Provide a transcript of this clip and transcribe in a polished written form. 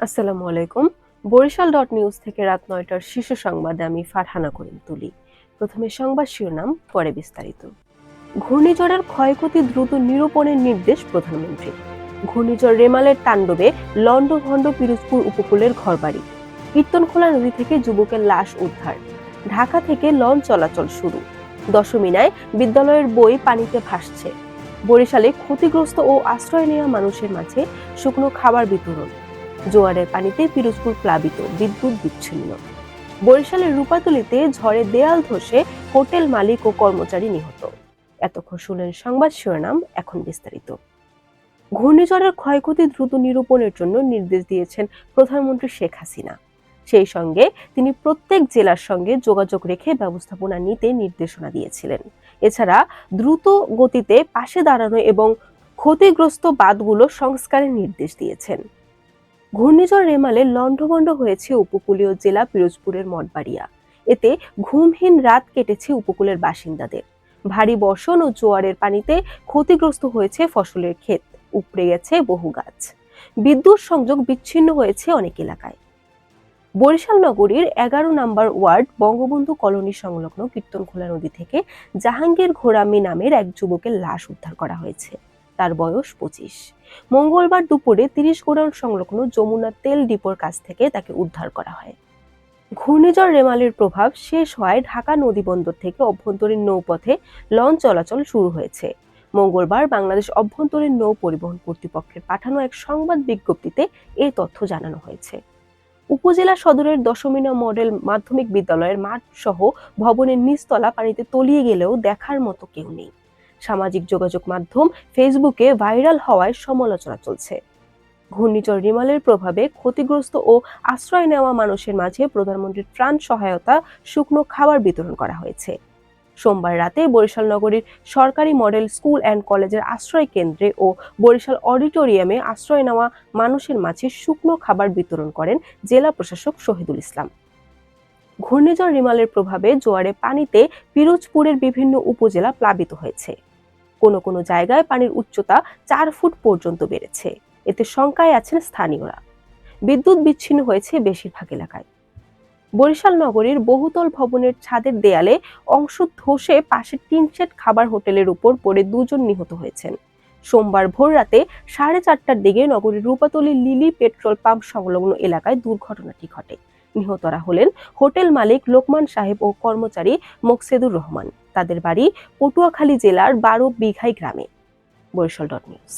আসসালামু আলাইকুম। Barishal dot news থেকে রাত ৯টার শীর্ষ সংবাদে আমি ফারহানা করিম তুলি। প্রথমে সংবাদ শিরোনাম, পরে বিস্তারিত। ঘূর্ণিঝড়ের ক্ষয়ক্ষতি দ্রুত নিরূপণের নির্দেশ প্রধানমন্ত্রী। ঘূর্ণিঝড় রেমালের তাণ্ডবে লন্ডভন্ড পিরোজপুর উপকূলের ঘরবাড়ি। কীর্তনখোলা নদী থেকে যুবকের লাশ উদ্ধার। ঢাকা থেকে লঞ্চ চলাচল শুরু। দশমিনায় বিদ্যালয়ের বই পানিতে ভাসছে। বরিশালে ক্ষতিগ্রস্ত ও আশ্রয় নেওয়া মানুষের মাঝে শুকনো খাবার বিতরণ। জোয়ারের পানিতে পিরোজপুর প্লাবিত, বিদ্যুৎ বিচ্ছিন্ন। বরিশালের রূপাতলীতে ঝড়ে দেয়াল ধসে হোটেল মালিক ও কর্মচারী নিহত। এতক্ষণ শুনলেন সংবাদ শিরোনাম, এখন বিস্তারিত। ঘূর্ণিঝড়ের ক্ষয়ক্ষতি দ্রুত নিরূপণের জন্য নির্দেশ দিয়েছেন প্রধানমন্ত্রী শেখ হাসিনা। সেই সঙ্গে তিনি প্রত্যেক জেলার সঙ্গে যোগাযোগ রেখে ব্যবস্থাপনা নিতে নির্দেশনা দিয়েছিলেন। এছাড়া দ্রুত গতিতে পাশে দাঁড়ানো এবং ক্ষতিগ্রস্ত বাঁধগুলো সংস্কারের নির্দেশ দিয়েছেন। ঘূর্ণিঝড় রেমালে লন্ডভন্ড হয়েছে উপকূলীয় জেলা পিরোজপুরের মঠবাড়িয়া। এতে ঘুমহীন রাত কেটেছে উপকূলের বাসিন্দাদের। ভারী বর্ষণ ও জোয়ারের পানিতে ক্ষতিগ্রস্ত হয়েছে ফসলের ক্ষেত, উপড়ে গেছে বহু গাছ। বিদ্যুৎ সংযোগ বিচ্ছিন্ন হয়েছে অনেক এলাকায়। বরিশাল নগরীর ১১ নম্বর ওয়ার্ড বঙ্গবন্ধু কলোনি সংলগ্ন কীর্তনখোলা নদী থেকে জাহাঙ্গীর ঘোরামি নামের এক যুবকের লাশ উদ্ধার করা হয়েছে। তার বয়স ২৫। মঙ্গলবার দুপুরে ৩০ গোডাউন সংলগ্ন যমুনা তেল ডিপোর কাছ থেকে তাকে উদ্ধার করা হয়। ঘূর্ণিঝড় রেমালের প্রভাব শেষ হওয়ায় ঢাকা নদীবন্দর থেকে অভ্যন্তরীণ নৌপথে লঞ্চ চলাচল শুরু হয়েছে। মঙ্গলবার বাংলাদেশ অভ্যন্তরীণ নৌ পরিবহন কর্তৃপক্ষের পাঠানো এক সংবাদ বিজ্ঞপ্তিতে এই তথ্য জানানো হয়েছে। উপজেলা সদরের দশমিনা মডেল মাধ্যমিক বিদ্যালয়ের মাঠ সহ ভবনের নিচতলা পানিতে তলিয়ে গেলেও দেখার মতো কেউ নেই। সামাজিক যোগাযোগ মাধ্যম ফেসবুকে ভাইরাল হওয়ায় সমালোচনা চলছে। ঘূর্ণিঝড় রিমালের প্রভাবে ক্ষতিগ্রস্ত ও আশ্রয় নেওয়া মানুষের মাঝে প্রধানমন্ত্রীর ত্রাণ সহায়তা, শুকনো খাবার বিতরণ করা হয়েছে। সোমবার রাতে বরিশাল নগরীর সরকারি মডেল স্কুল অ্যান্ড কলেজের আশ্রয় কেন্দ্রে ও বরিশাল অডিটোরিয়ামে আশ্রয় নেওয়া মানুষের মাঝে শুকনো খাবার বিতরণ করেন জেলা প্রশাসক শহীদুল ইসলাম। ঘূর্ণিঝড় রিমালের প্রভাবে জোয়ারে পানিতে পিরোজপুরের বিভিন্ন উপজেলা প্লাবিত হয়েছে। কোনো কোনো জায়গায় পানির উচ্চতা ৪ ফুট পর্যন্ত বেড়েছে। এতে শঙ্কায় আছেন স্থানীয়রা। বিদ্যুৎ বিচ্ছিন্ন হয়েছে বেশিরভাগ এলাকায়। বরিশাল নগরীর বহুতল ভবনের ছাদের দেয়ালে অংশ ধসে পাশের টিন শেড খাবার হোটেলের উপর পড়ে ২ জন নিহত হয়েছেন। সোমবার ভোর রাতে ৪:৩০টার দিকে নগরীর রূপাতলী লিলি পেট্রোল পাম্প সংলগ্ন এলাকায় দুর্ঘটনাটি ঘটে। নিহতরা হলেন হোটেল মালিক লোকমান সাহেব ও কর্মচারী মোকসেদুর রহমান। তাদের বাড়ি পটুয়াখালী জেলার ১২ বিঘাই গ্রামে। Barishal dot news.